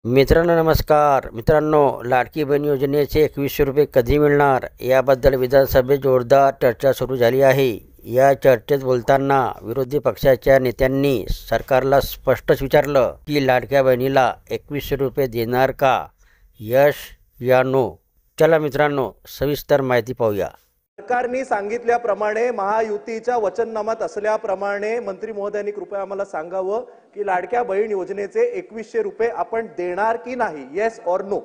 मित्रांनो नमस्कार. मित्रांनो, लाडकी बहीण योजनेचे 2100 रुपये कधी मिळणार याबद्दल विधानसभेत जोरदार चर्चा सुरू झाली आहे. या चर्चेत बोलताना विरोधी पक्षाच्या नेत्यांनी सरकारला स्पष्टच विचारलं की लाडक्या बहिणीला 2100 रुपये देणार का, यस या नो. चला मित्रांनो, सविस्तर माहिती पाहूया. सरकारने सांगितल्याप्रमाणे महायुतीच्या वचननामात असल्याप्रमाणे मंत्री महोदयांनी कृपया आम्हाला सांगावं की लाडक्या बहीण योजनेचे 2100 रुपये आपण देणार की नाही, येस ऑर नो.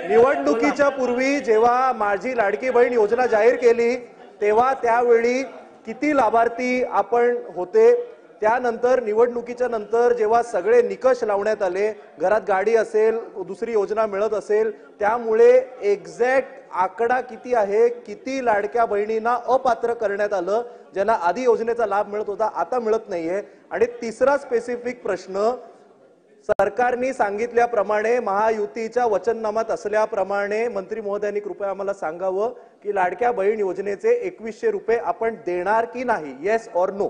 निवडणुकीच्या पूर्वी जेव्हा माझी लाडकी बहीण योजना जाहीर केली तेव्हा त्यावेळी किती लाभार्थी आपण होते, त्यानंतर निवडणुकीच्या नंतर जेव्हा सगळे निकष लावण्यात आले, घरात गाडी असेल, दुसरी योजना मिळत असेल, त्यामुळे एक्झॅक्ट आकडा किती आहे, किती लाडक्या बहिणींना अपात्र करण्यात आलं, ज्यांना आधी योजनेचा लाभ मिळत होता आता मिळत नाहीये. आणि तिसरा स्पेसिफिक प्रश्न, सरकारने सांगितल्याप्रमाणे महायुतीच्या वचननामात असल्याप्रमाणे मंत्री महोदयांनी कृपया आम्हाला सांगावं की लाडक्या बहीण योजनेचे 2100 रुपये आपण देणार की नाही, येस ऑर नो.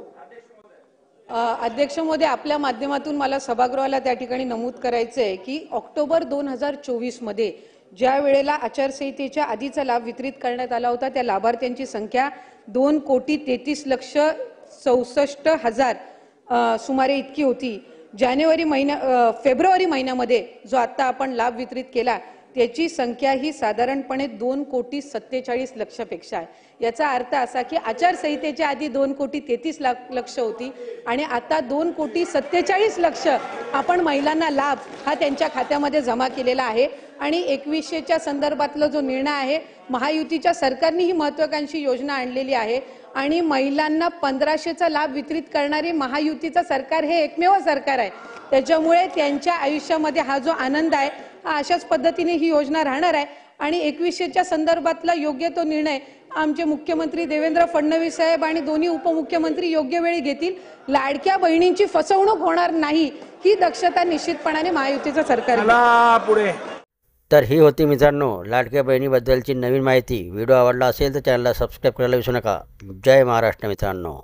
अध्यक्ष महोदय, आपल्या माध्यमातून मला सभागृहाला त्या ठिकाणी नमूद करायचं आहे की ऑक्टोबर 2024 मध्ये ज्या वेळेला आचारसंहितेच्या आधीचा लाभ वितरित करण्यात आला होता त्या लाभार्थ्यांची संख्या 2,33,64,000 सुमारे इतकी होती. फेब्रुवारी महिन्यामध्ये जो आता आपण लाभ वितरित केला त्याची संख्या ही साधारणपणे 2,47,00,000 पेक्षा आहे. याचा अर्थ असा की आचारसंहितेच्या आधी 2,33,00,000 होती आणि आता 2,47,00,000 आपण महिलांना लाभ हा त्यांच्या खात्यामध्ये जमा केलेला आहे. आणि 2100च्या संदर्भातला जो निर्णय आहे, महायुतीच्या सरकारने ही महत्त्वाकांक्षी योजना आणलेली आहे आणि महिलांना 1500चा लाभ वितरित करणारे महायुतीचं सरकार हे एकमेव सरकार आहे. त्याच्यामुळे त्यांच्या आयुष्यामध्ये हा जो आनंद आहे हा अशाच पद्धतीने ही योजना राहणार आहे. आणि 2100च्या संदर्भातला योग्य तो निर्णय आमचे मुख्यमंत्री देवेंद्र फडणवीस साहेब आणि दोन्ही उपमुख्यमंत्री योग्य वेळी घेतील. लाडक्या बहिणींची फसवणूक होणार नाही ही दक्षता निश्चितपणाने महायुतीचं सरकार पुढे. तर ही होती मित्रांनो लाडक्या बहिणीबद्दलची नवीन माहिती. व्हिडिओ आवडला असेल तर चॅनलला सबस्क्राईब करायला विसरू नका. जय महाराष्ट्र मित्रांनो.